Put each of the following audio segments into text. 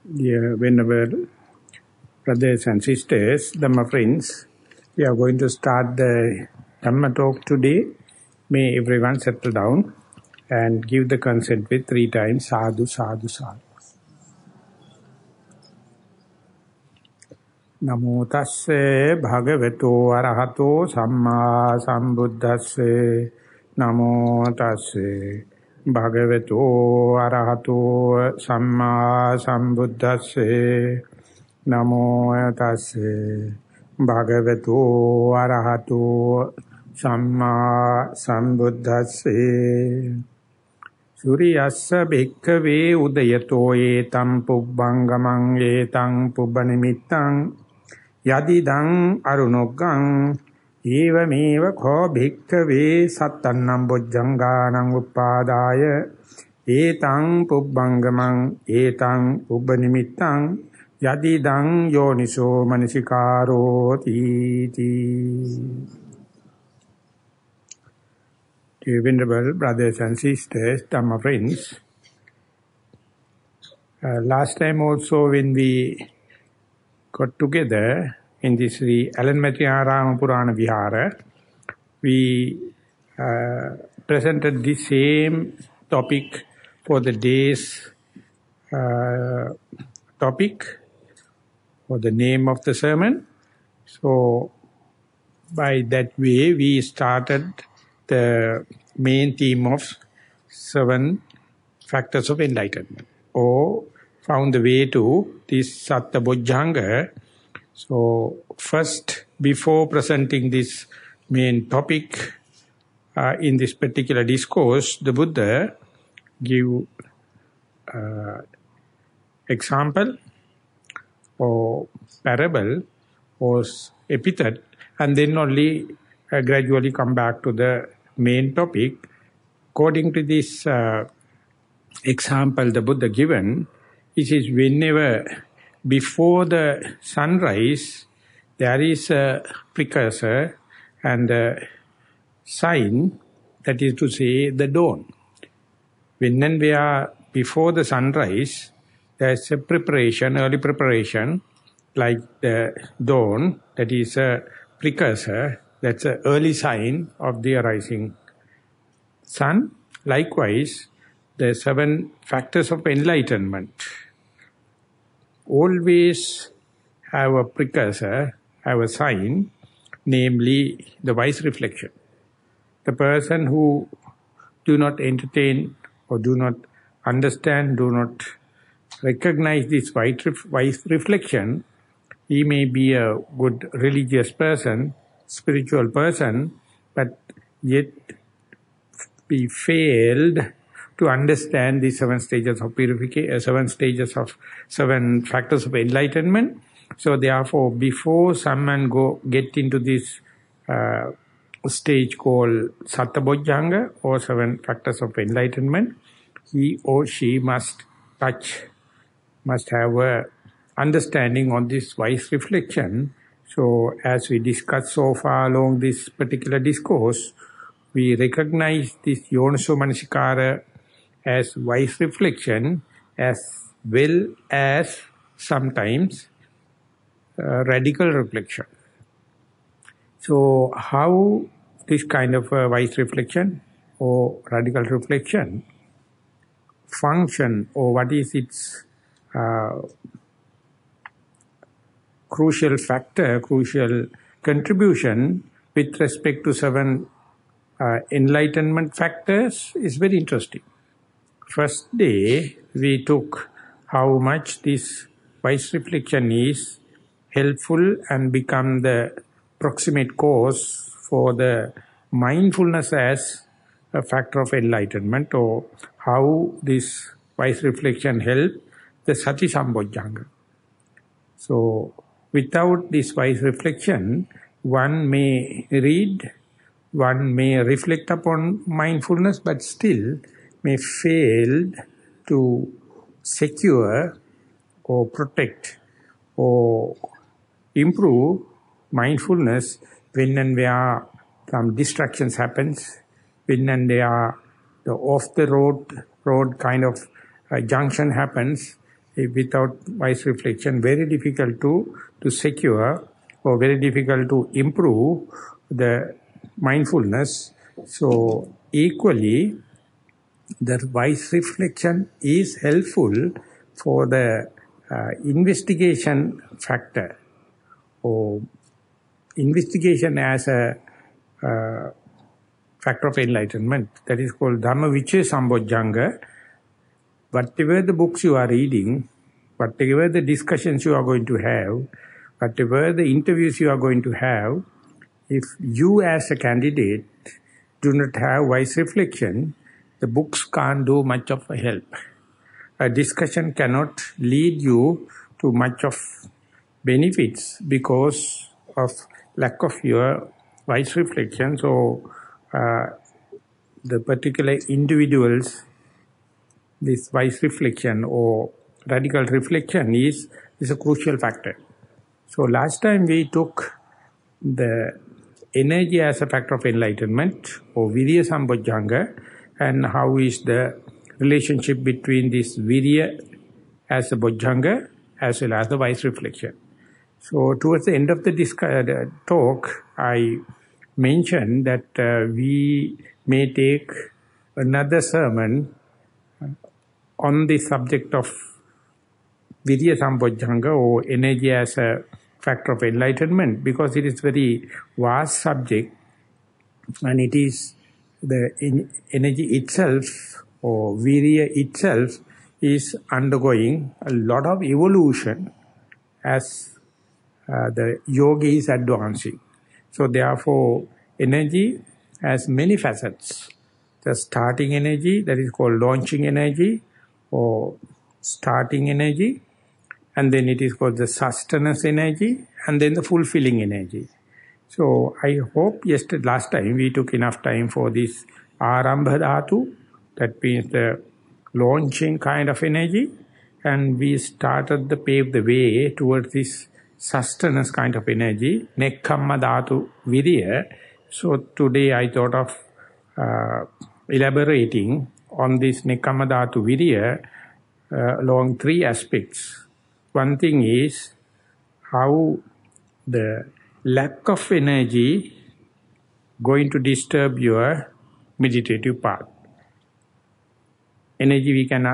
Dear Venerable brothers and sisters, Dhamma friends, we are going to start the Dhamma talk today. May everyone settle down and give the consent with 3 times, sadhu, sadhu, sadhu. Namo tasse bhagavato arahato samma sambuddhasse. Namo tasse bhagavato arahato samma sambuddhasse. Namo tasse bhagavato arahato samma sambuddhasse. Suriyassa bhikkhave udayato etam pubbangam etam pubbanimittam yadidang arunogang evameva kho bhikkhave sattannam bojjanganam uppadaya etam pubbangam etam pubbanimittam yadidang yoniso manasikaro ti. Dear Venerable brothers and sisters, Dhamma friends, last time also when we got together in this Allenmathiniyaramaya Vihara, we presented the same topic for the day's topic, or the name of the sermon. So by that way we started the main theme of 7 factors of enlightenment, or found the way to this Satta Bojjhanga. So first, before presenting this main topic in this particular discourse, the Buddha give example or parable or epithet, and then only gradually come back to the main topic. According to this example the Buddha given, it is whenever before the sunrise there is a precursor and a sign, that is to say the dawn. When and where before the sunrise there is a preparation, early preparation, like the dawn, that is a precursor. That's an early sign of the arising sun. Likewise, the 7 factors of enlightenment always have a precursor, have a sign, namely the wise reflection. The person who do not entertain or do not understand, do not recognize this wise reflection, he may be a good religious person, spiritual person, but yet we failed to understand the 7 stages of purification, 7 factors of enlightenment. So therefore, before someone get into this stage called Satta Bojjhanga or 7 factors of enlightenment, he or she must have a understanding on this wise reflection. So as we discussed so far along this particular discourse, we recognize this Yoniso Manasikara as wise reflection as well as sometimes radical reflection. So how this kind of wise reflection or radical reflection function, or what is its crucial factor, crucial contribution with respect to 7 enlightenment factors is very interesting. First day, we took how much this wise reflection is helpful and become the proximate cause for the mindfulness as a factor of enlightenment, or how this wise reflection helps the Sati Sambojjhanga. So, without this wise reflection, one may read, one may reflect upon mindfulness, but still may fail to secure or protect or improve mindfulness when and where some distractions happens, when and where the off the road kind of junction happens, without wise reflection, very difficult to secure or very difficult to improve the mindfulness. So equally, the wise reflection is helpful for the investigation factor, or investigation as a factor of enlightenment. That is called Dhammajiva. Whatever the books you are reading, whatever the discussions you are going to have, whatever the interviews you are going to have, if you as a candidate do not have wise reflection, the books can't do much of a help. A discussion cannot lead you to much of benefits because of lack of your wise reflection. So the particular individuals, this wise reflection or radical reflection is a crucial factor. So last time we took the energy as a factor of enlightenment, or Virya Sambojjhanga, and how is the relationship between this Virya as a Bojjhanga as well as the wise reflection. So towards the end of the talk, I mentioned that we may take another sermon on the subject of Virya Sambojjhanga, or energy as a factor of enlightenment, because it is very vast subject, and it is the energy itself, or Virya itself, is undergoing a lot of evolution as the yoga is advancing. So therefore, energy has many facets. The starting energy, that is called launching energy, or starting energy, and then it is called the sustenance energy, and then the fulfilling energy. So I hope last time we took enough time for this Arambha Dhatu, that means the launching kind of energy, and we started to pave the way towards this sustenance kind of energy, Nekkhamma Dhatu Virya. So today I thought of elaborating on this Nekkhamma Dhatu Virya along three aspects. One thing is how the lack of energy going to disturb your meditative path. Energy we can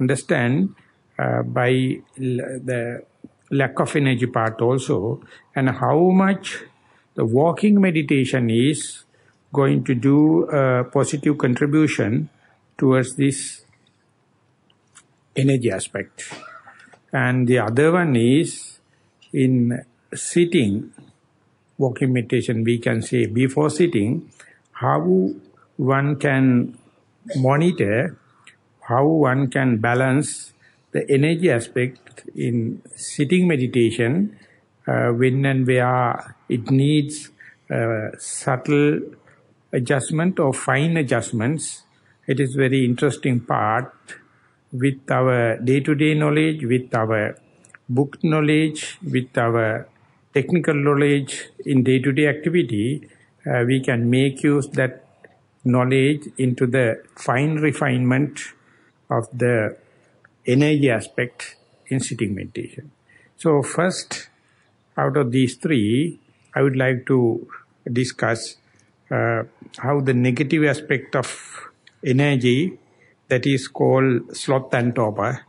understand by the lack of energy part also, and how much the walking meditation is going to do a positive contribution towards this energy aspect. And the other one is in sitting, walking meditation, we can say before sitting, how one can monitor, how one can balance the energy aspect in sitting meditation, when and where it needs subtle adjustment or fine adjustments. It is very interesting part with our day-to-day knowledge, with our book knowledge, with our technical knowledge in day-to-day activity, we can make use that knowledge into the fine refinement of the energy aspect in sitting meditation. So first, out of these three, I would like to discuss how the negative aspect of energy, that is called sloth and torpor,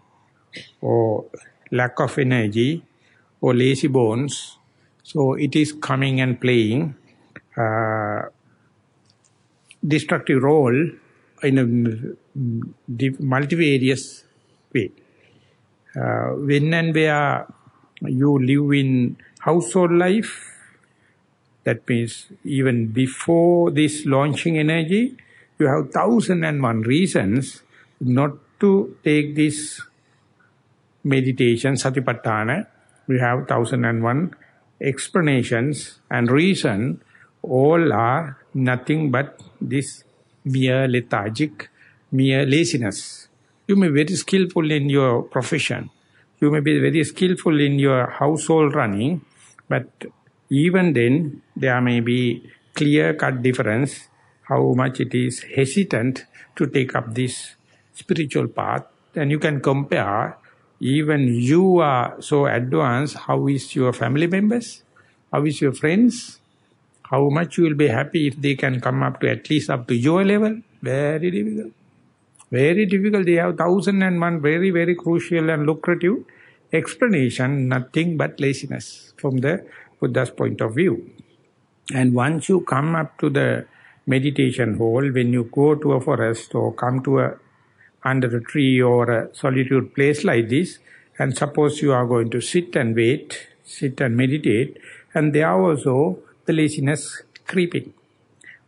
or lack of energy, or lazy bones. So it is coming and playing destructive role in a multivarious way. When and where you live in household life, that means even before this launching energy, you have 1,001 reasons not to take this meditation, satipatthana. We have 1,001 explanations and reason. All are nothing but this mere lethargic, mere laziness. You may be very skillful in your profession. You may be very skillful in your household running, but even then there may be clear-cut difference how much it is hesitant to take up this spiritual path. And you can compare Even you are so advanced, how is your family members? How is your friends? How much you will be happy if they can come up to at least up to your level? Very difficult. Very difficult. They have 1001 very, very crucial and lucrative explanation, nothing but laziness from the Buddha's point of view. And once you come up to the meditation hall, when you go to a forest or come to under a tree or a solitude place like this, and suppose you are going to sit and wait, sit and meditate, and there also the laziness creeping,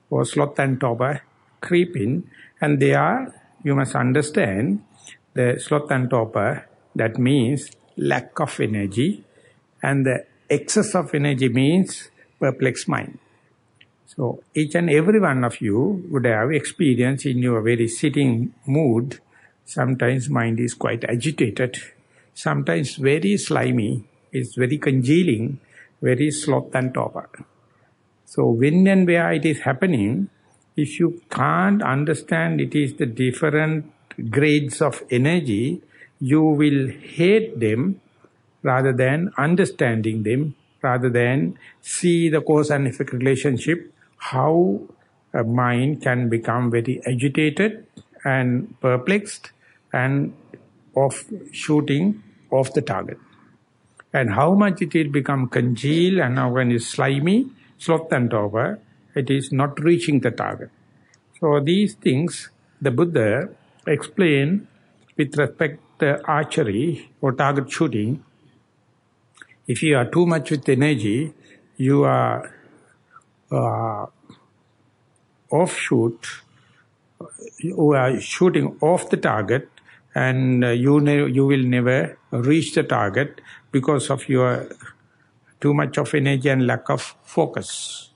or sloth and torpor creeping, and there you must understand the sloth and torpor, that means lack of energy, and the excess of energy means perplexed mind. So each and every one of you would have experience in your very sitting mood. Sometimes mind is quite agitated, sometimes very slimy, it's very congealing, very sloth and torpor. So when and where it is happening, if you can't understand it is the different grades of energy, you will hate them rather than understanding them, rather than see the cause and effect relationship, how a mind can become very agitated and perplexed and shooting off the target. And how much it will become congealed, and now when it's slimy, sloth and torpor, it is not reaching the target. So these things the Buddha explained with respect to archery or target shooting. If you are too much with energy, you are offshoot, you are shooting off the target, and you will never reach the target because of your too much of energy and lack of focus.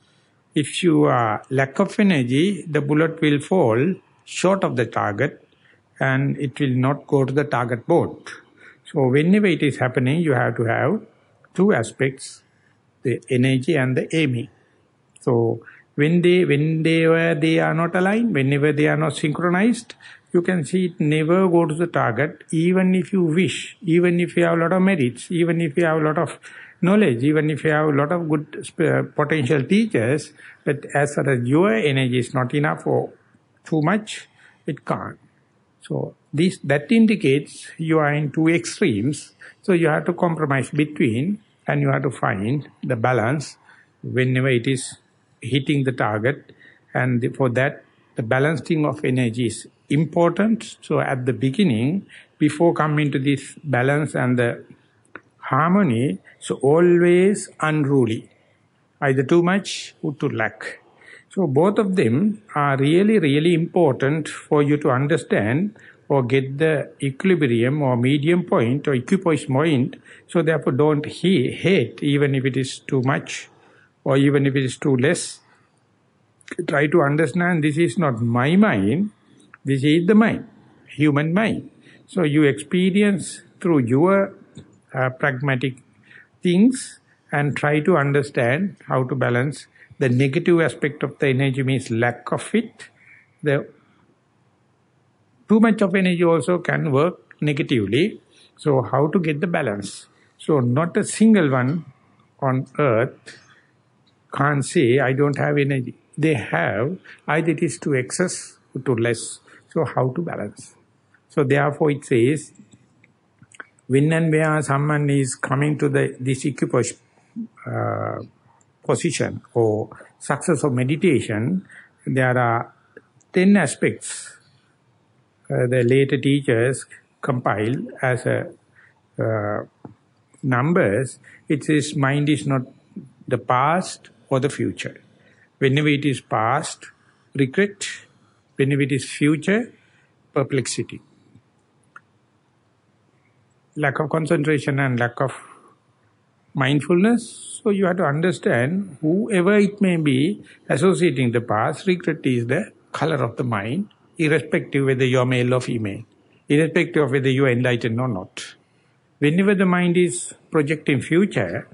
If you are lack of energy, the bullet will fall short of the target and it will not go to the target board. So whenever it is happening, you have to have two aspects, the energy and the aiming. So when they are not aligned, whenever they are not synchronized, you can see it never go to the target, even if you wish, even if you have a lot of merits, even if you have a lot of knowledge, even if you have a lot of good potential teachers, but as far as your energy is not enough or too much, it can't. So that indicates you are in two extremes. So you have to compromise between, and you have to find the balance whenever it is hitting the target. And for that, the balancing of energy is important. So at the beginning, before coming to this balance and the harmony, so always unruly, either too much or too lack. So both of them are really, really important for you to understand or get the equilibrium or medium point or equipoise point. So therefore don't hate even if it is too much or even if it is too less. Try to understand this is not my mind, this is the mind, human mind. So you experience through your pragmatic things and try to understand how to balance the negative aspect of the energy, means lack of it. The too much of energy also can work negatively. So how to get the balance? So not a single one on earth can't say I don't have energy. They have, either it is to excess or to less. So how to balance? So therefore it says, when and where someone is coming to this equipoise position or success of meditation, there are 10 aspects the later teachers compile as numbers. It says mind is not the past or the future. Whenever it is past, regret. Whenever it is future, perplexity. Lack of concentration and lack of mindfulness. So you have to understand, whoever it may be associating the past, regret is the color of the mind, irrespective whether you are male or female, irrespective of whether you are enlightened or not. Whenever the mind is projecting future,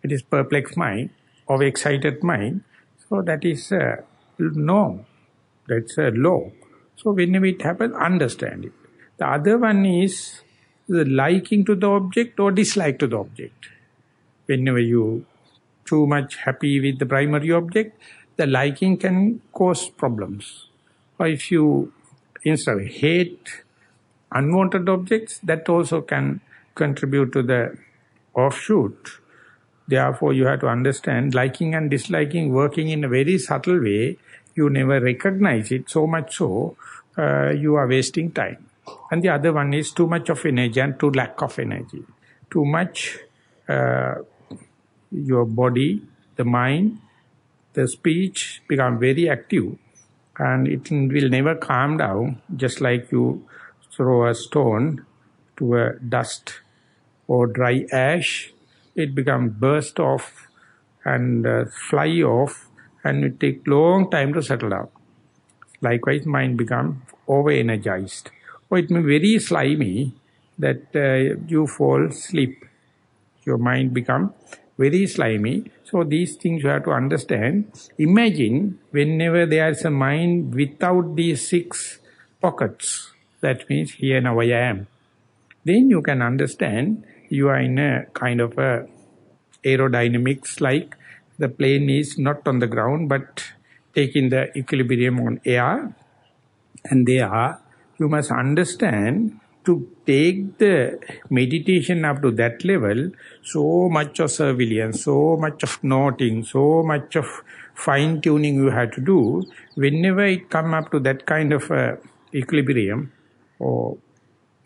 it is perplexed mind or excited mind. So that is a norm. That's a law. So whenever it happens, understand it. The other one is the liking to the object or dislike to the object. Whenever you too much happy with the primary object, the liking can cause problems. Or if you instead hate unwanted objects, that also can contribute to the offshoot. Therefore, you have to understand liking and disliking working in a very subtle way. You never recognize it, so much so you are wasting time. And the other one is too much of energy and too lack of energy. Too much, your body, the mind, the speech become very active, and it will never calm down, just like you throw a stone to a dust or dry ash, it becomes burst off and fly off, and it takes long time to settle down. Likewise, mind becomes over-energized. Or it may be very slimy that you fall asleep. Your mind becomes very slimy. So these things you have to understand. Imagine whenever there is a mind without these 6 pockets, that means here now I am. Then you can understand you are in a kind of a aerodynamics, like the plane is not on the ground but taking the equilibrium on air. And there you must understand to take the meditation up to that level, so much of surveillance, so much of noting, so much of fine-tuning you have to do. Whenever it come up to that kind of equilibrium or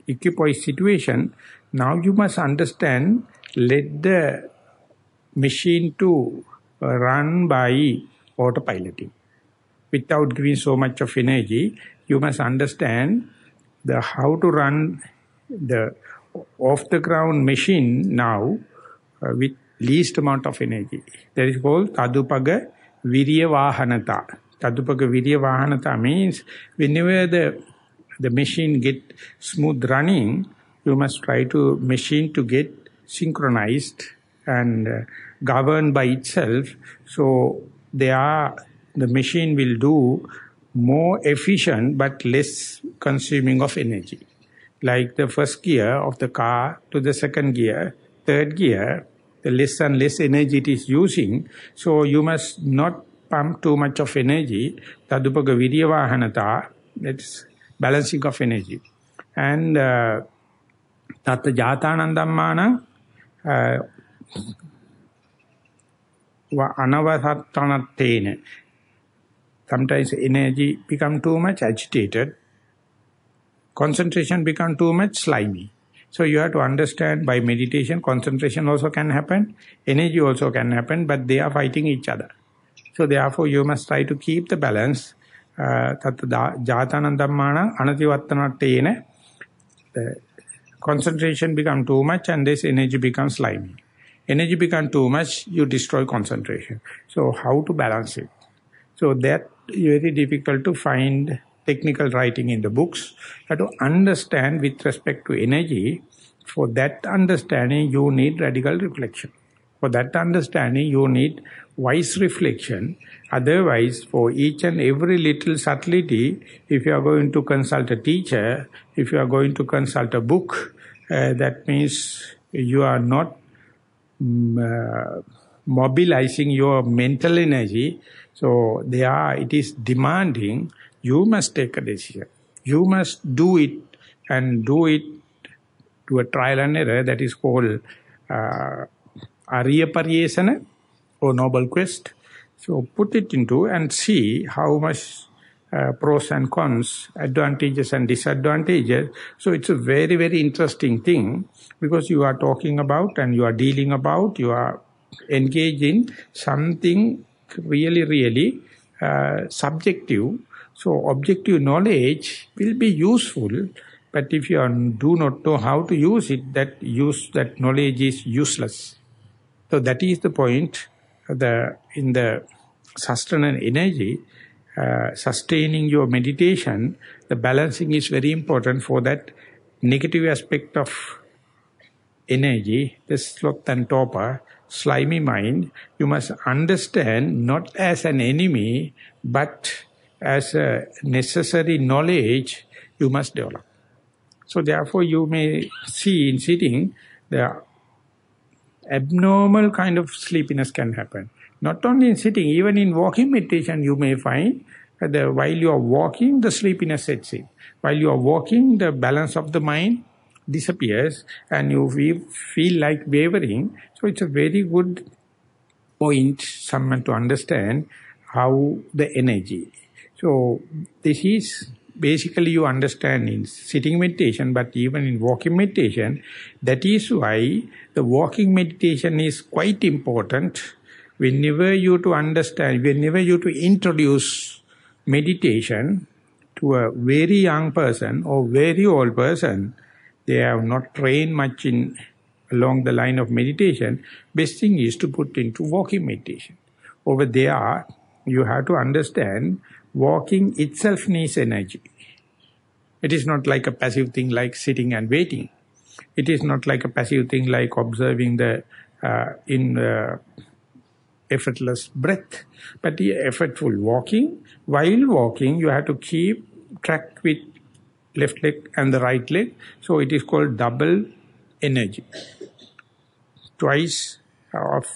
equipoise situation, now you must understand, let the machine to run by autopiloting. Without giving so much of energy, you must understand how to run the off-the-ground machine now with least amount of energy. That is called Tadupaga Virya Vahanata. Tadupaga Virya Vahanata means whenever the machine get smooth running, you must try to machine to get synchronized and governed by itself. So the machine will do more efficient but less consuming of energy. Like the first gear of the car to the second gear, third gear, the less and less energy it is using. So you must not pump too much of energy. Tadupaga Virya Vahanata, that's balancing of energy. And Tatta Jatanam Dhammana Anavasattanattena. Sometimes energy become too much agitated. Concentration become too much slimy. So you have to understand by meditation, concentration also can happen, energy also can happen, but they are fighting each other. So therefore you must try to keep the balance. Tatta Jatanam Dhammana Anativattanattena. The concentration become too much and this energy becomes slimy. Energy become too much, you destroy concentration. So how to balance it? So that is very difficult to find technical writing in the books. You have to understand with respect to energy. For that understanding, you need radical reflection. For that understanding, you need wise reflection. Otherwise, for each and every little subtlety, if you are going to consult a teacher, if you are going to consult a book, that means you are not mobilizing your mental energy. So it is demanding, you must take a decision. You must do it and do it to a trial and error. That is called Ariya Paryesana or Noble Quest. So put it into and see how much pros and cons, advantages and disadvantages. So it's a very, very interesting thing because you are talking about and you are dealing about, you are engaged in something really, really subjective. So objective knowledge will be useful, but if you do not know how to use it, that knowledge is useless. So that is the point. In the sustenance energy, sustaining your meditation, the balancing is very important for that negative aspect of energy, the sloth and torpor, slimy mind. You must understand not as an enemy, but as a necessary knowledge you must develop. So therefore you may see in sitting, the abnormal kind of sleepiness can happen. Not only in sitting, even in walking meditation you may find that while you are walking, the sleepiness sets in. While you are walking, the balance of the mind disappears and you feel like wavering. So it's a very good point, someone to understand how the energy. So this is basically you understand in sitting meditation, but even in walking meditation, that is why the walking meditation is quite important. Whenever you to understand, whenever you to introduce meditation to a very young person or very old person, they have not trained much in along the line of meditation, best thing is to put into walking meditation. Over there, you have to understand walking itself needs energy. It is not like a passive thing like sitting and waiting. It is not like a passive thing like observing the effortless breath. But the effortful walking, while walking you have to keep track with left leg and the right leg. So it is called double energy. Twice of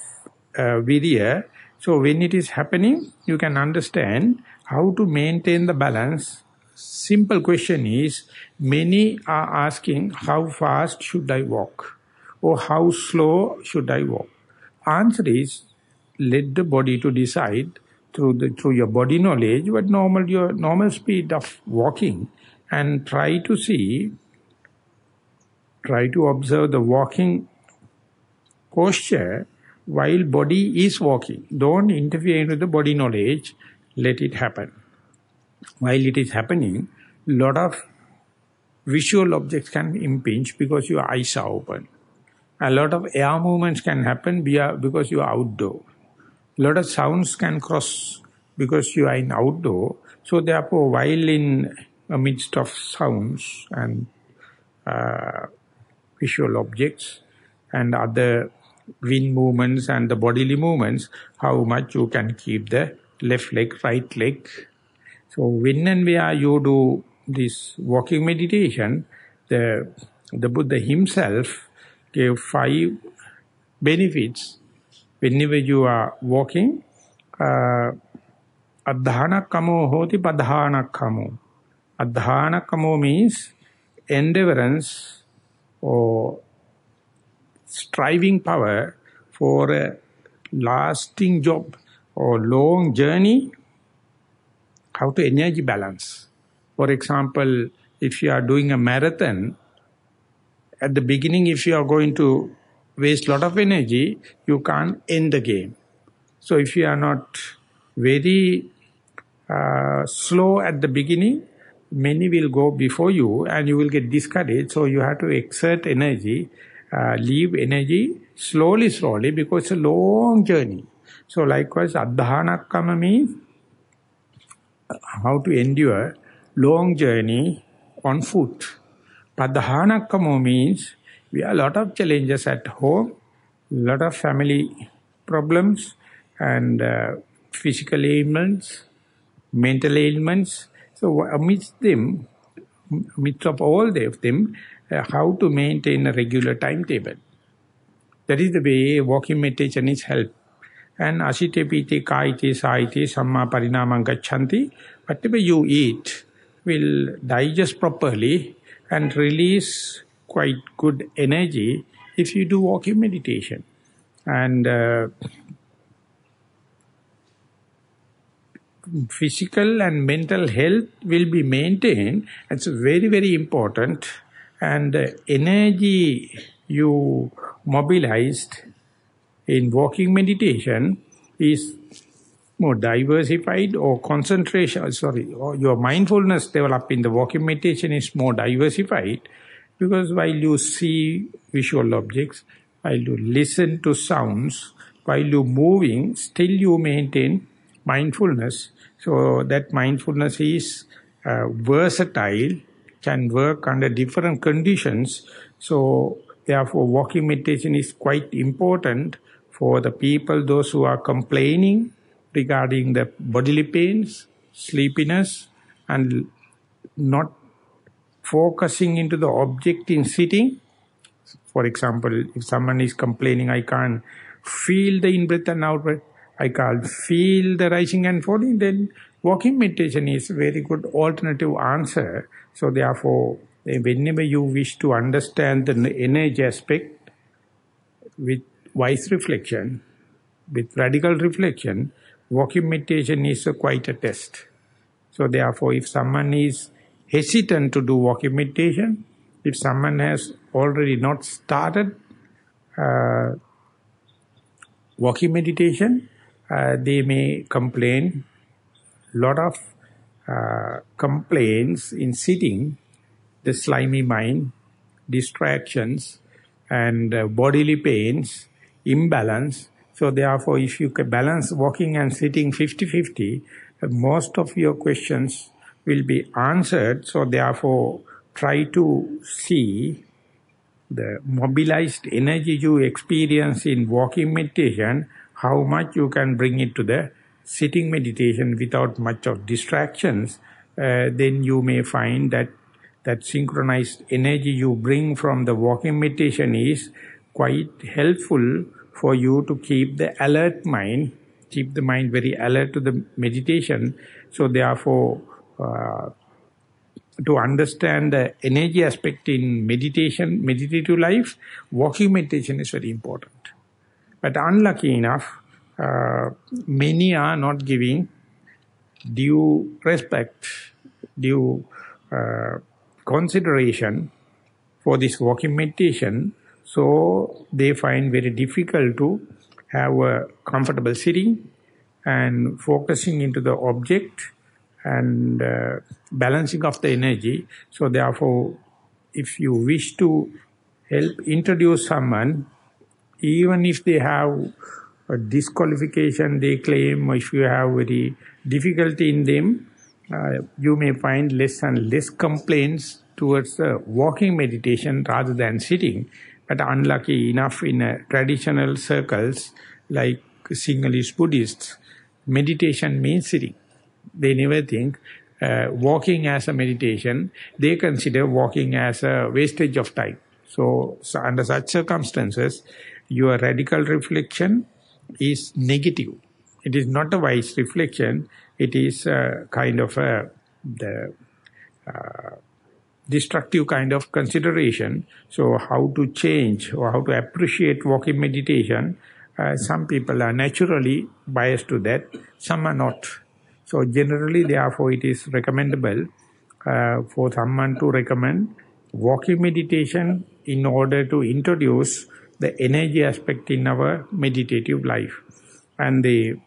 virya. So when it is happening, you can understand how to maintain the balance. Simple question is, many are asking, how fast should I walk? Or how slow should I walk? Answer is, let the body to decide through your body knowledge what your normal speed of walking, and try to observe the walking posture while body is walking. Don't interfere with the body knowledge, let it happen. While it is happening, lot of visual objects can impinge because your eyes are open. A lot of air movements can happen because you are outdoor. A lot of sounds can cross because you are in outdoor. So therefore, while in the midst of sounds and visual objects and other wind movements and the bodily movements, how much you can keep the left leg, right leg. So when and where you do this walking meditation, the Buddha himself gave 5 benefits. Whenever you are walking, adhanakamo hoti padhanakamo. Adhanakamo means endeavorance or striving power for a lasting job or long journey, how to energy balance. For example, if you are doing a marathon, at the beginning if you are going to waste a lot of energy, you can't end the game. So if you are not very slow at the beginning, many will go before you and you will get discouraged. So you have to exert energy, leave energy slowly because it's a long journey. So likewise, adhanakama means how to endure long journey on foot. Padhanakamo means we have a lot of challenges at home, lot of family problems and physical ailments, mental ailments. So amidst of all of them, how to maintain a regular timetable. That is the way walking meditation is helped. And asite pite kaite saite samma parinamam gachanti. Whatever you eat will digest properly and release quite good energy if you do walking meditation. And physical and mental health will be maintained. It's very, very important. And the energy you mobilized in walking meditation is more diversified, or or your mindfulness developed in the walking meditation is more diversified, because while you see visual objects, while you listen to sounds, while you moving, still you maintain mindfulness. So that mindfulness is versatile, can work under different conditions. So therefore walking meditation is quite important for the people, those who are complaining regarding the bodily pains, sleepiness, and not focusing into the object in sitting. For example, if someone is complaining, I can't feel the in-breath and out-breath, I can't feel the rising and falling, then walking meditation is a very good alternative answer. So therefore, whenever you wish to understand the energy aspect with wise reflection, with radical reflection, walking meditation is quite a test. So therefore, if someone is hesitant to do walking meditation, if someone has already not started walking meditation, they may complain. Lot of complaints in sitting, the slimy mind, distractions, and bodily pains, imbalance. So therefore, if you can balance walking and sitting 50-50, most of your questions will be answered. So therefore, try to see the mobilized energy you experience in walking meditation, how much you can bring it to the sitting meditation without much of distractions. Then you may find that synchronized energy you bring from the walking meditation is quite helpful for you to keep the alert mind, keep the mind very alert to the meditation. So therefore, to understand the energy aspect in meditation, meditative life, walking meditation is very important. But unlucky enough, many are not giving due respect, due consideration for this walking meditation. So they find very difficult to have a comfortable sitting and focusing into the object and balancing of the energy. So therefore, if you wish to help introduce someone, even if they have a disqualification, they claim, if you have very difficulty in them, you may find less and less complaints towards walking meditation rather than sitting. But unlucky enough, in traditional circles like Sinhalese Buddhists, meditation means sitting. They never think walking as a meditation. They consider walking as a wastage of time. So under such circumstances, your radical reflection is negative. It is not a wise reflection. It is kind of the destructive kind of consideration. So how to change or how to appreciate walking meditation, some people are naturally biased to that, some are not. So generally, therefore, it is recommendable for someone to recommend walking meditation in order to introduce the energy aspect in our meditative life. And the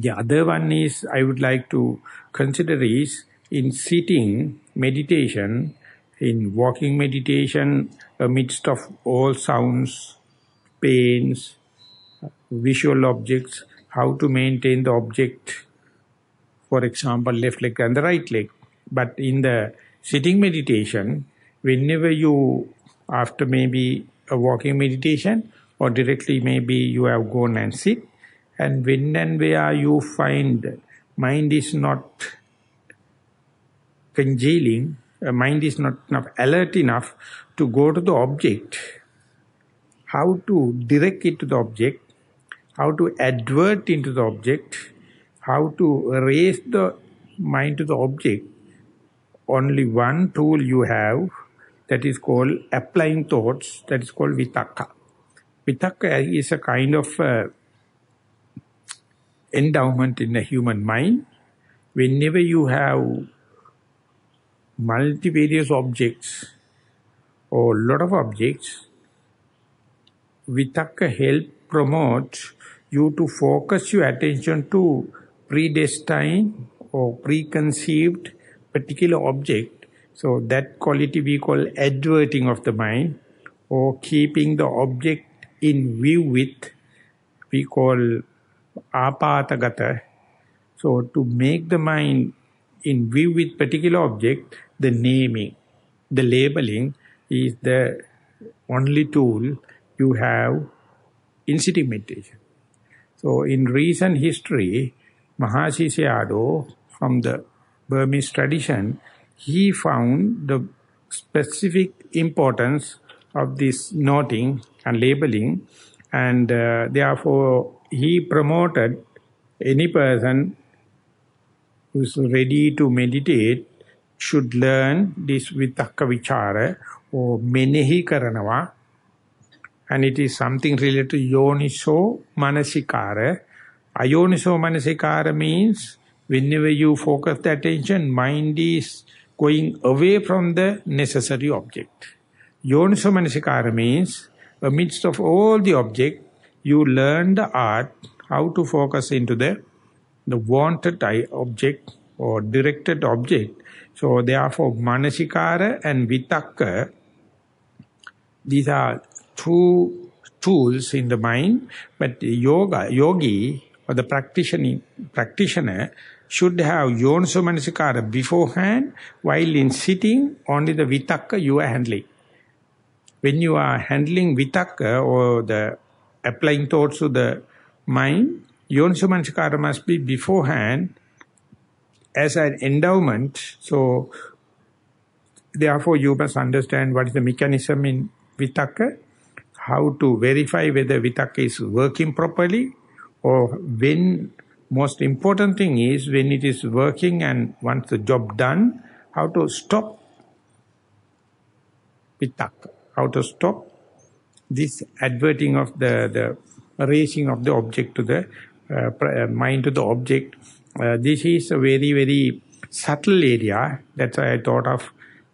other one is, I would like to consider is, in sitting meditation, in walking meditation, amidst of all sounds, pains, visual objects, how to maintain the object, for example, left leg and the right leg. But in the sitting meditation, whenever you, after maybe a walking meditation, or directly maybe you have gone and sit, and when and where you find mind is not congealing, mind is not enough alert enough to go to the object, how to direct it to the object, how to advert into the object, how to raise the mind to the object. Only one tool you have, that is called applying thoughts, that is called vitakka. Vitakka is a kind of endowment in the human mind. Whenever you have multivarious objects or a lot of objects, vitakka help promote you to focus your attention to predestined or preconceived particular object. So that quality we call adverting of the mind, or keeping the object in view with, we call apatagata. So to make the mind in view with particular object, the naming, the labeling is the only tool you have in sitting meditation. So in recent history, Maha from the Burmese tradition, he found the specific importance of this noting and labeling, and therefore he promoted any person who is ready to meditate should learn this vitakka vichara or menehi karanawa, and it is something related to yoniso manasikara. Ayoniso manasikara means whenever you focus the attention, mind is going away from the necessary object. Yoniso manasikara means amidst of all the object, you learn the art how to focus into the wanted object or directed object. So therefore manasikara and vitakka, these are two tools in the mind, but yogi or the practitioner should have yoniso manasikara beforehand, while in sitting only the vitakka you are handling. When you are handling vitakka or the applying thoughts to the mind, yoniso manasikara must be beforehand as an endowment. So therefore you must understand what is the mechanism in vitakka, how to verify whether vitakka is working properly, or when, most important thing is when it is working and once the job done, how to stop vitakka, how to stop this adverting of the raising of the object to the mind to the object. This is a very, very subtle area. That's why I thought of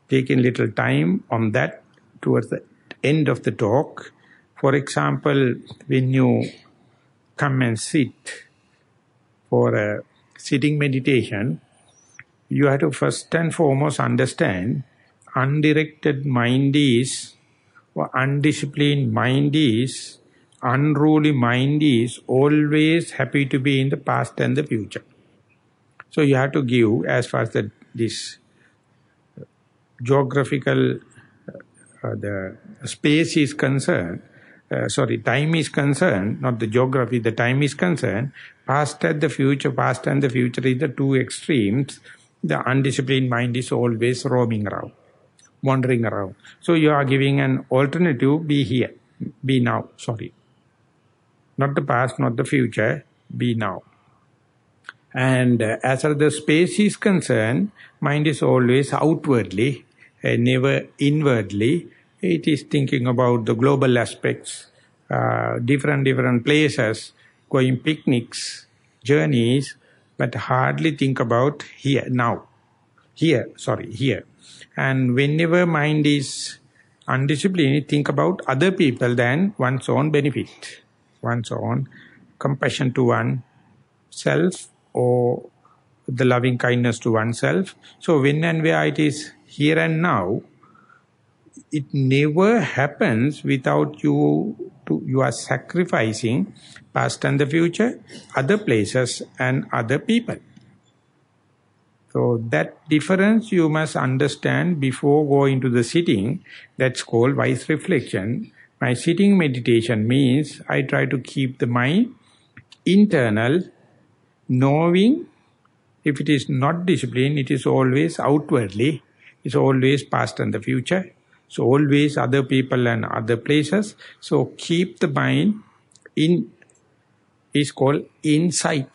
taking little time on that towards the end of the talk. For example, when you come and sit for a sitting meditation, you have to first and foremost understand undirected mind is, or undisciplined mind is, unruly mind is always happy to be in the past and the future. So you have to give, as far as this geographical, the space is concerned, time is concerned, not the geography, the time is concerned, past and the future is the two extremes. The undisciplined mind is always roaming around, wandering around. So you are giving an alternative, be here, be now, not the past, not the future, be now. And as far as the space is concerned, mind is always outwardly, never inwardly. It is thinking about the global aspects, different places, going picnics, journeys, but hardly think about here, now. Here. And whenever mind is undisciplined, think about other people than one's own benefit, one's own compassion to oneself, or the loving kindness to oneself. So when and where it is here and now, it never happens without you are sacrificing past and the future, other places and other people. So that difference you must understand before going to the sitting. That's called wise reflection. My sitting meditation means I try to keep the mind internal, knowing if it is not disciplined, it is always outwardly, it's always past and the future, so always other people and other places. So keep the mind in, is called insight.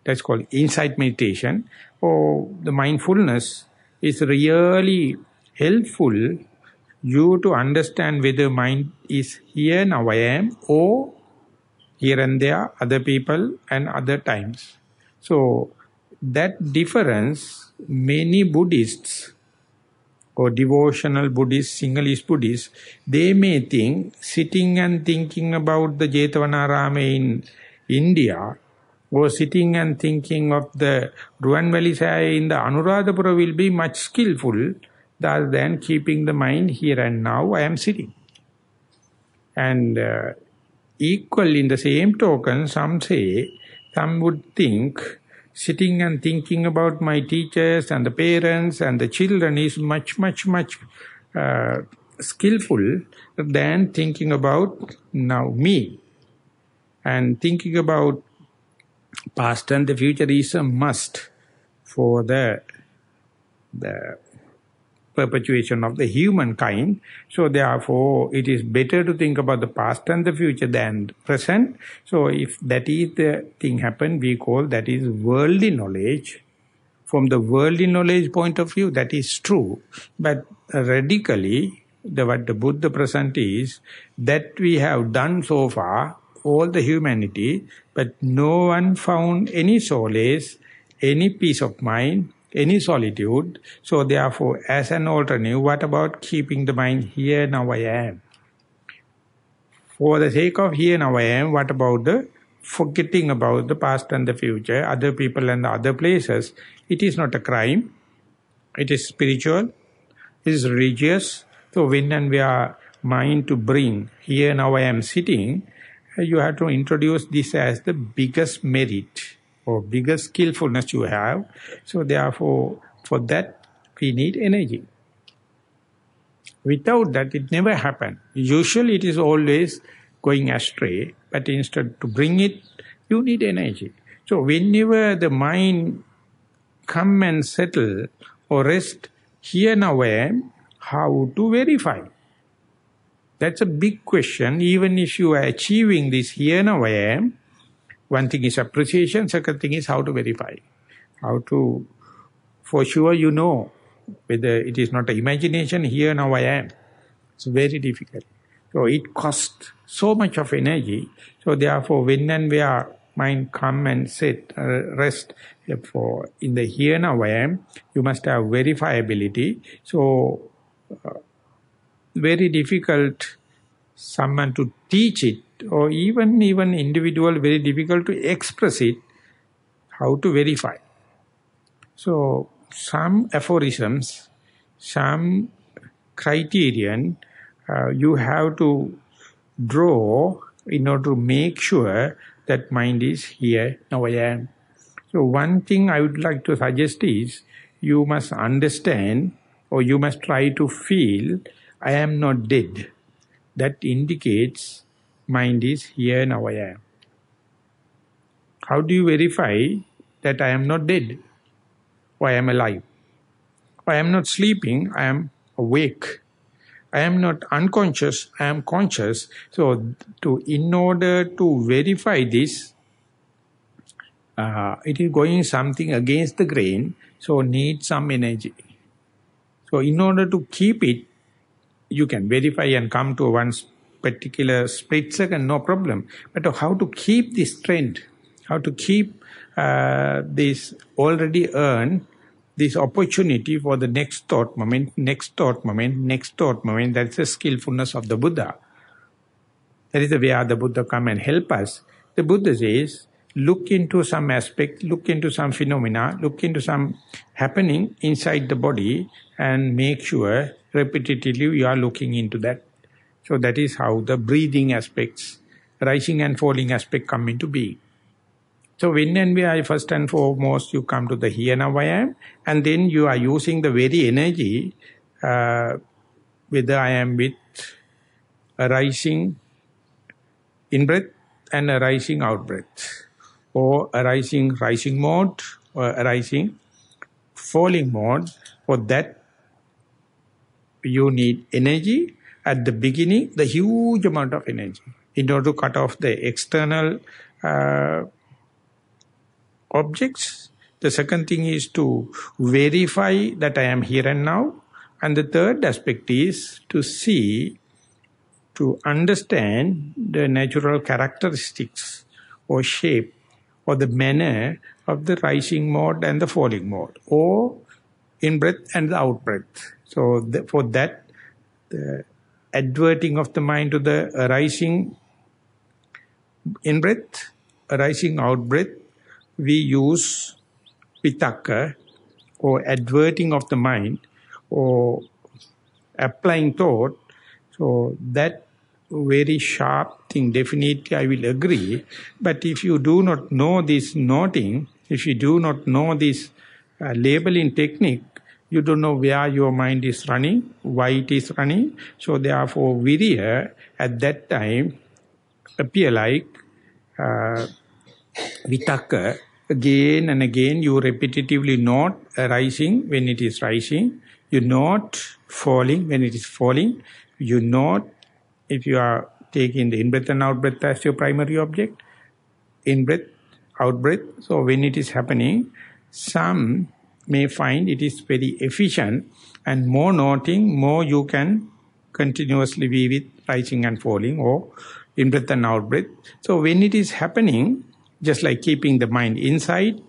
That's called insight meditation. Or the mindfulness is really helpful you to understand whether mind is here, now I am, or here and there, other people and other times. So that difference, many Buddhists or devotional Buddhists, Sinhalese Buddhists, they may think sitting and thinking about the Jetavanaram in India, or sitting and thinking of the Ruwanvali in the Anuradhapura will be much skillful rather than keeping the mind here and now, I am sitting. And equal in the same token, some would think sitting and thinking about my teachers and the parents and the children is much skillful than thinking about now me. And thinking about past and the future is a must for the perpetuation of the humankind. So therefore, it is better to think about the past and the future than the present. So if that is the thing happen, we call that is worldly knowledge. From the worldly knowledge point of view, that is true. But radically, what the Buddha present is, that we have done so far, all the humanity, but no one found any solace, any peace of mind, any solitude. So therefore, as an alternative, what about keeping the mind here, now I am? For the sake of here, now I am, what about the forgetting about the past and the future, other people and the other places? It is not a crime. It is spiritual. It is religious. So when and where mind to bring, here now I am sitting, you have to introduce this as the biggest merit or biggest skillfulness you have. So therefore, for that, we need energy. Without that, it never happens. Usually it is always going astray, but instead to bring it, you need energy. So whenever the mind come and settle or rest, here now I am, how to verify? That's a big question. Even if you are achieving this here now I am, one thing is appreciation, second thing is how to verify. How to, for sure you know whether it is not an imagination, here now I am. It's very difficult. So it costs so much of energy. So therefore, when and where mind come and sit, rest, for in the here now I am, you must have verifiability. So very difficult someone to teach it, or even individual, very difficult to express it, how to verify. So some aphorisms, some criterion you have to draw in order to make sure that mind is here, now I am. So one thing I would like to suggest is, you must understand, or you must try to feel, I am not dead. That indicates mind is here, now I am. How do you verify that I am not dead? Or I am alive? Or I am not sleeping, I am awake. I am not unconscious, I am conscious. So in order to verify this, it is going something against the grain, so need some energy. So in order to keep it, you can verify and come to one particular split second, no problem. But how to keep this trend, how to keep this already earned, this opportunity for the next thought moment, next thought moment, next thought moment, that's the skillfulness of the Buddha. That is where the Buddha come and help us. The Buddha says, look into some aspect, look into some phenomena, look into some happening inside the body and make sure repetitively you are looking into that. So that is how the breathing aspects, rising and falling aspect come into being. So when and where, first and foremost, you come to the here now I am, and then you are using the very energy, whether I am with a rising in-breath and a rising out-breath, or a rising mode, or a rising falling mode. For that, you need energy. At the beginning, the huge amount of energy in order to cut off the external objects. The second thing is to verify that I am here and now. And the third aspect is to see, to understand the natural characteristics or shape or the manner of the rising mode and the falling mode, or in-breath and the out-breath. So for that, the adverting of the mind to the arising in-breath, arising out-breath, we use vitakka, or adverting of the mind, or applying thought. So that very sharp thing, definitely I will agree. But if you do not know this noting, if you do not know this labeling technique, you don't know where your mind is running, why it is running. So therefore, virya at that time appear like vitakka. Again and again, you repetitively note arising when it is rising. You note falling when it is falling. You note if you are taking the in-breath and out-breath as your primary object. In-breath, out-breath. So when it is happening, some may find it is very efficient, and more noting, more you can continuously be with rising and falling or in-breath and out-breath. So when it is happening, just like keeping the mind inside,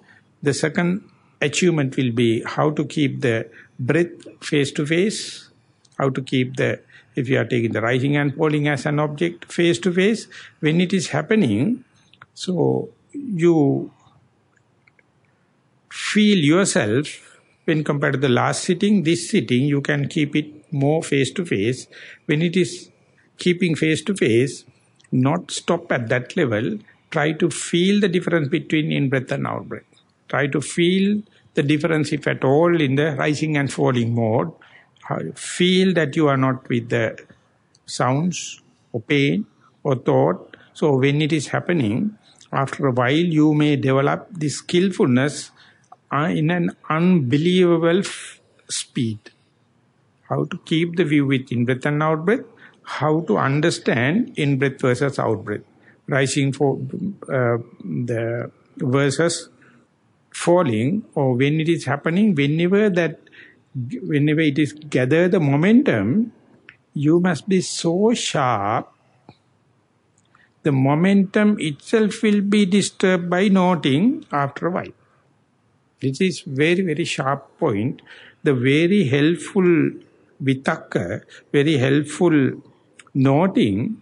the second achievement will be how to keep the breath face to face, how to keep the, if you are taking the rising and falling as an object face to face, when it is happening, so you feel yourself, when compared to the last sitting, this sitting, you can keep it more face to face. When it is keeping face to face, not stop at that level, try to feel the difference between in-breath and out-breath. Try to feel the difference, if at all, in the rising and falling mode. Feel that you are not with the sounds or pain or thought. So when it is happening, after a while you may develop this skillfulness in an unbelievable speed. How to keep the view with in-breath and out-breath, how to understand in-breath versus out-breath, rising for the versus falling, or when it is happening, whenever it is gather the momentum, you must be so sharp. The momentum itself will be disturbed by noting after a while. This is very, very sharp point. The very helpful vitakka, very helpful noting,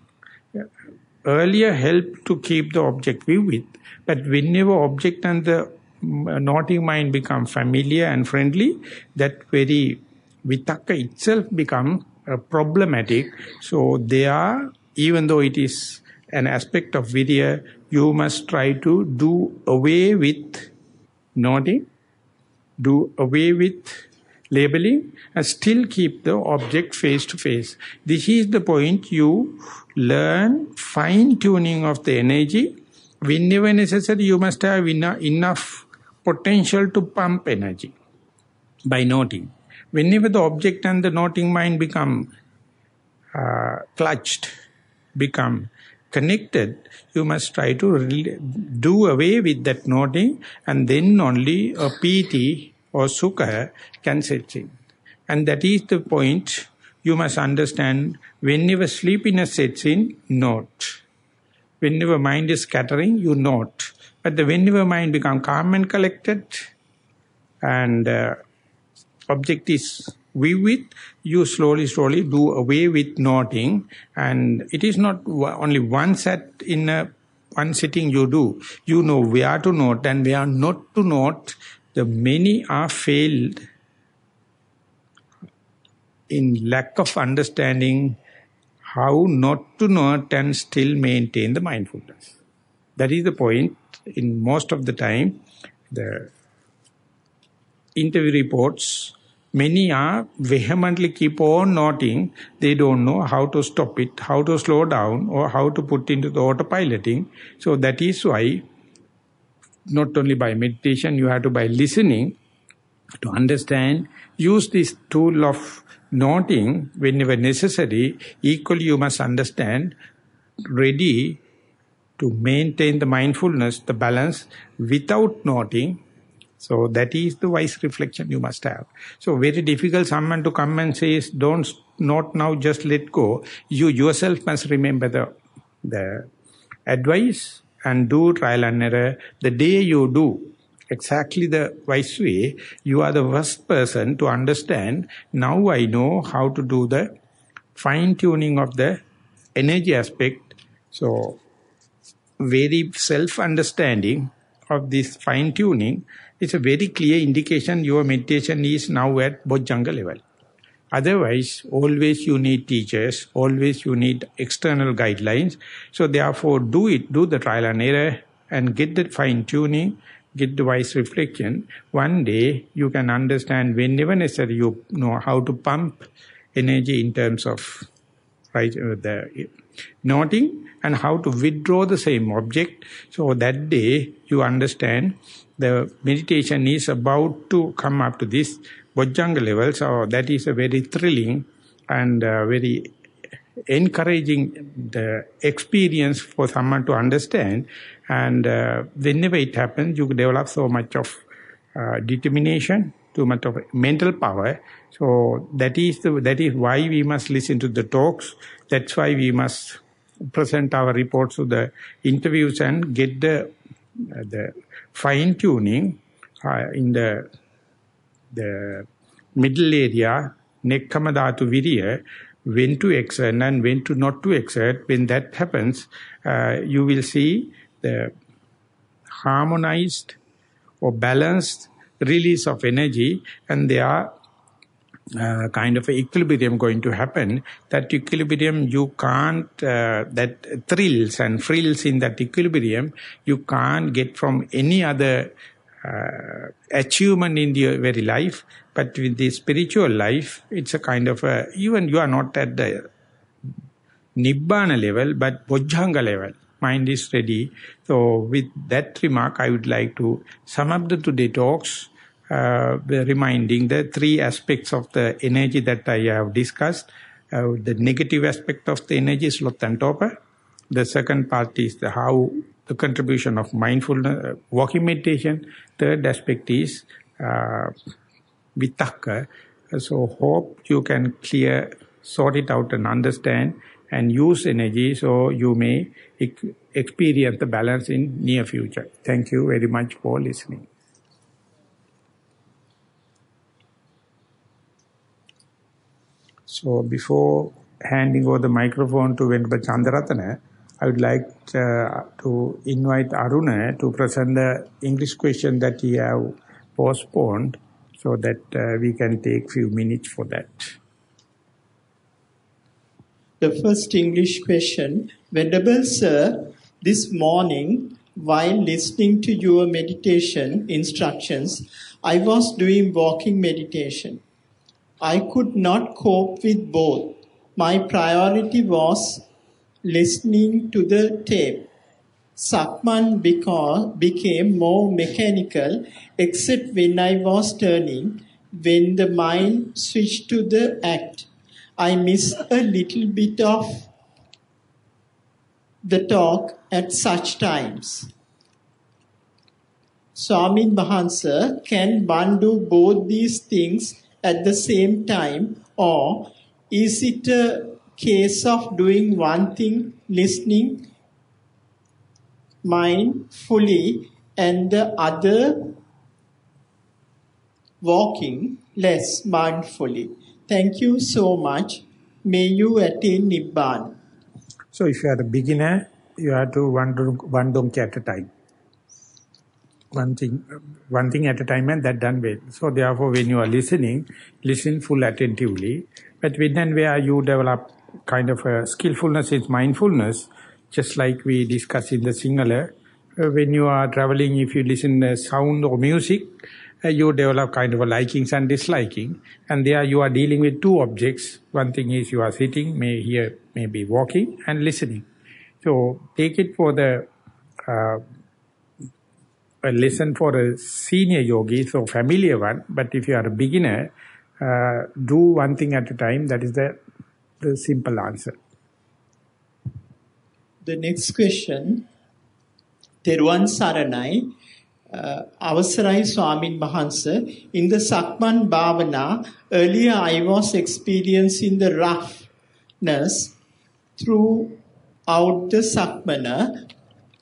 earlier helped to keep the object vivid, but whenever object and the noting mind become familiar and friendly, that very vitakka itself become problematic. So they are, even though it is an aspect of virya, you must try to do away with noting, do away with labeling, and still keep the object face to face. This is the point you learn fine-tuning of the energy. Whenever necessary, you must have enough potential to pump energy by noting. Whenever the object and the noting mind become clutched, become connected, you must try to do away with that noting, and then only a piti or sukha can set in. And that is the point you must understand. Whenever sleepiness sets in, note. Whenever mind is scattering, you note. But whenever mind becomes calm and collected, and object is vivid, you slowly do away with noting. And it is not only one set in one sitting you do. You know where to note and where not to note. The many are failed in lack of understanding how not to note and still maintain the mindfulness. That is the point. In most of the time, the interview reports, many are vehemently keep on noting. They don't know how to stop it, how to slow down, or how to put into the autopiloting. So that is why, not only by meditation, you have to by listening to understand. Use this tool of noting whenever necessary. Equally, you must understand, ready to maintain the mindfulness, the balance, without noting. So that is the wise reflection you must have. So very difficult someone to come and say, don't note now, just let go. You yourself must remember the advice and do trial and error. The day you do exactly the wise way, you are the first person to understand, now I know how to do the fine-tuning of the energy aspect. So very self-understanding of this fine-tuning is a very clear indication your meditation is now at Bojjhanga level. Otherwise, always you need teachers, always you need external guidelines. So therefore, do the trial and error and get the fine-tuning, get the wise reflection. One day, you can understand whenever necessary, you know how to pump energy in terms of the noting and how to withdraw the same object. So that day, you understand the meditation is about to come up to this. Bojjhanga level. So that is a very thrilling and very encouraging the experience for someone to understand. And whenever it happens, you develop so much of determination, too much of mental power. So that is why we must listen to the talks. That's why we must present our reports to the interviews and get the fine tuning in the middle area, nekkama dhatu viriya, when to exert and when to not to exert. When that happens, you will see the harmonized or balanced release of energy, and there are kind of equilibrium going to happen. That equilibrium you can't, that thrills and frills in that equilibrium, you can't get from any other achievement in your very life. But with the spiritual life, it's a kind of even you are not at the Nibbana level, but Bojjhanga level. Mind is ready. So with that remark, I would like to sum up the today talks, reminding the three aspects of the energy that I have discussed. The negative aspect of the energy is sloth and torpor. The second part is how the contribution of mindfulness, walking meditation. Third aspect is vitakka. So hope you can sort it out and understand and use energy so you may experience the balance in near future. Thank you very much for listening. So before handing over the microphone to Venerable Chandaratana, I would like to invite Aruna to present the English question that he have postponed so that we can take few minutes for that. The first English question. Venerable Sir, this morning while listening to your meditation instructions, I was doing walking meditation. I could not cope with both. My priority was listening to the tape. Sakman became more mechanical, except when I was turning, when the mind switched to the act. I missed a little bit of the talk at such times. Swamin Mahansa, can one do both these things at the same time, or is it a case of doing one thing, listening mindfully, and the other walking less mindfully? Thank you so much. May you attain Nibbana. So if you are a beginner, you have to one donkey at a time. One thing at a time, and that done well. So therefore, when you are listening, listen full attentively. But when and where you develop kind of a skillfulness is mindfulness, just like we discussed in the Sinhala, when you are traveling, if you listen to sound or music, you develop kind of a likings and disliking. And there you are dealing with two objects. One thing is you are sitting, maybe walking and listening. So take it for the a lesson for a senior yogi, so familiar one. But if you are a beginner, do one thing at a time. That is the simple answer. The next question, Thero Saranai, Avasarai Swamin Mahansa. In the Sakman Bhavana, earlier I was experiencing the roughness throughout the Sakmana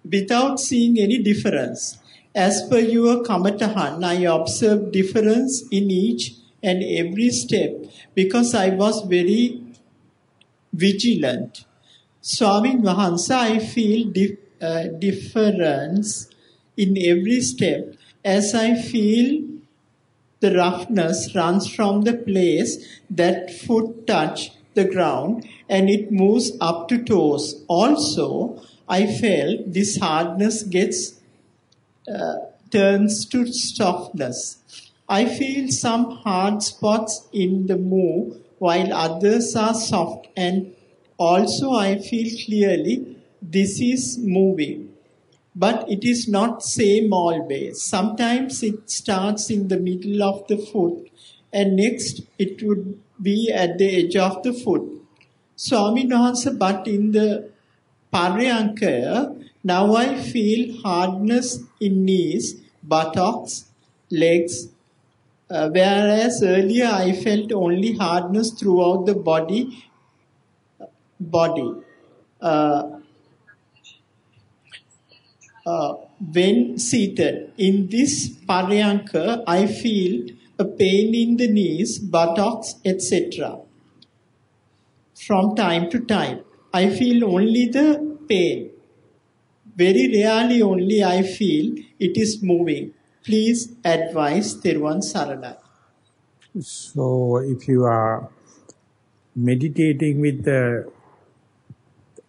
without seeing any difference. As per your Kamatahan, I observed difference in each and every step because I was very vigilant. Swami Mahansa, I feel difference in every step as I feel the roughness runs from the place that foot touch the ground and it moves up to toes. Also, I felt this hardness turns to softness. I feel some hard spots in the move while others are soft, and also I feel clearly this is moving. But it is not same always. Sometimes it starts in the middle of the foot and next it would be at the edge of the foot. Swami Wahanse, but in the Paryanka, now I feel hardness in knees, buttocks, legs, whereas earlier I felt only hardness throughout the body. When seated in this Paryanka, I feel a pain in the knees, buttocks, etc. From time to time, I feel only the pain. Very rarely only I feel it is moving. Please advise Thiruvan Sarana. So if you are meditating with the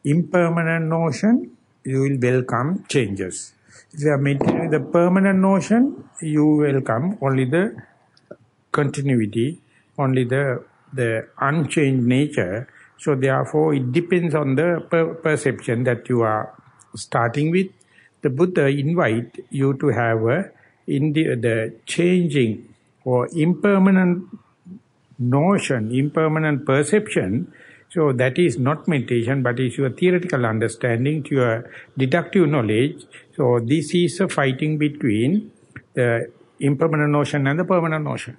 impermanent notion, you will welcome changes. If you are meditating with the permanent notion, you welcome only the continuity, only the unchanged nature. So therefore, it depends on the perception that you are starting with. The Buddha invite you to have the changing or impermanent notion, impermanent perception. So that is not meditation, but is your theoretical understanding to your deductive knowledge. So this is a fighting between the impermanent notion and the permanent notion.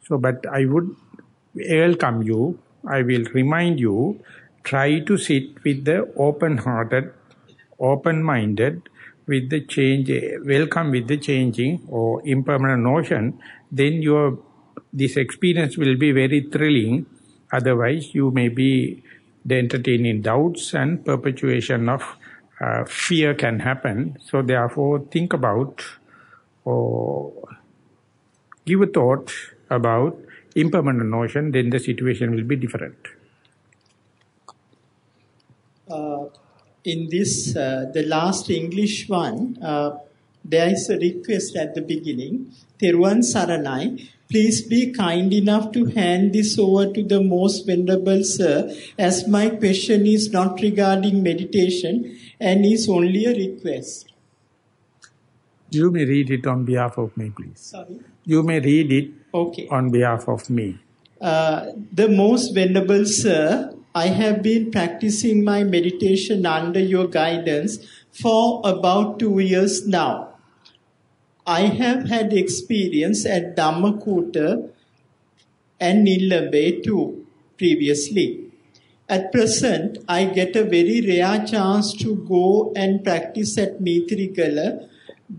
So, but I would welcome you, I will remind you, try to sit with the open-hearted, open-minded, with the change, welcome with the changing or impermanent notion, then this experience will be very thrilling. Otherwise, you may be entertaining doubts and perpetuation of fear can happen. So therefore, think about or give a thought about impermanent notion, then the situation will be different. In this, the last English one, there is a request at the beginning. Thiruvan Saranai, please be kind enough to hand this over to the most venerable sir, as my question is not regarding meditation and is only a request. You may read it on behalf of me, please. Sorry? You may read it okay. On behalf of me. The most venerable sir, I have been practicing my meditation under your guidance for about 2 years now. I have had experience at Dhammakuta and Nilambe too previously. At present, I get a very rare chance to go and practice at Mithirigala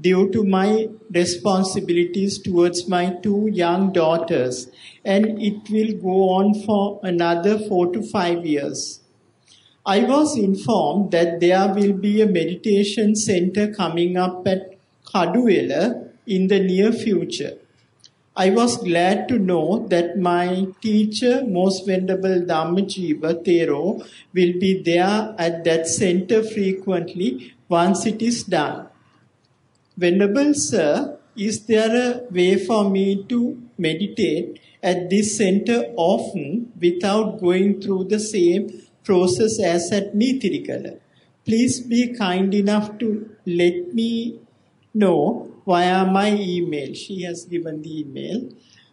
due to my responsibilities towards my 2 young daughters, and it will go on for another 4 to 5 years. I was informed that there will be a meditation center coming up at Kaduwela in the near future. I was glad to know that my teacher, Most Venerable Dhammajiva, Thero, will be there at that center frequently once it is done. Venerable Sir, is there a way for me to meditate at this center often without going through the same process as at Mithirigala? Please be kind enough to let me know via my email. She has given the email.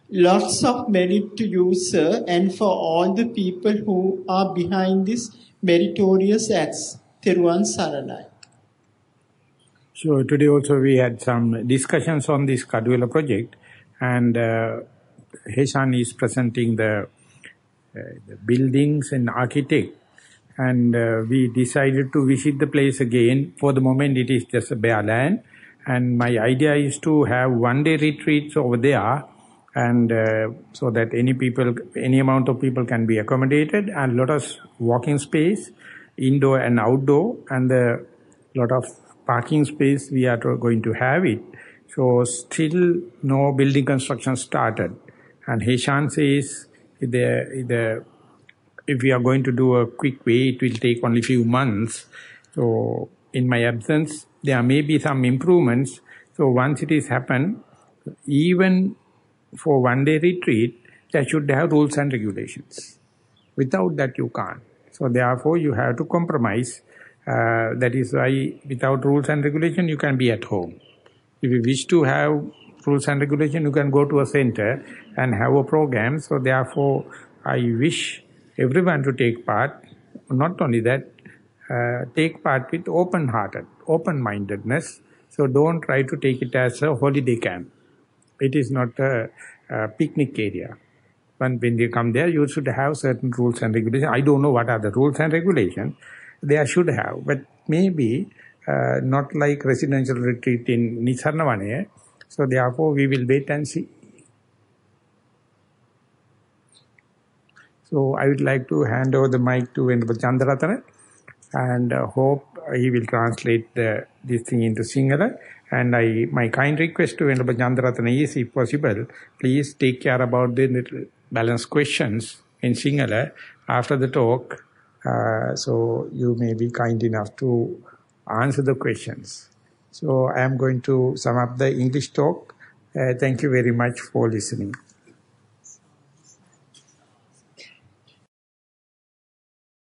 Lots of merit to you, sir, and for all the people who are behind this meritorious acts. Thiruvan Saranai. So today also we had some discussions on this Kaduwela project, and Heshan is presenting the buildings and architect, and we decided to visit the place again. For the moment it is just a bare land, and my idea is to have one-day retreats over there, and so that any amount of people can be accommodated, and lot of walking space, indoor and outdoor, and a lot of parking space we are going to have it. So still no building construction started. And Heshan says if we are going to do a quick way, it will take only few months. So in my absence, there may be some improvements. So once it is happened, even for one-day retreat, there should have rules and regulations. Without that you can't. So therefore you have to compromise. That is why without rules and regulation you can be at home. If you wish to have rules and regulations, you can go to a center and have a program. So therefore, I wish everyone to take part. Not only that, take part with open-hearted, open-mindedness. So don't try to take it as a holiday camp. It is not a picnic area. When you come there, you should have certain rules and regulations. I don't know what are the rules and regulations. They should have, but maybe not like residential retreat in Nissarana. So therefore, we will wait and see. So I would like to hand over the mic to Venerable Chandaratana and hope he will translate this thing into Sinhala. And my kind request to Venerable Chandaratana is, if possible, please take care about the balanced questions in Sinhala after the talk. So you may be kind enough to answer the questions. So I am going to sum up the English talk. Thank you very much for listening.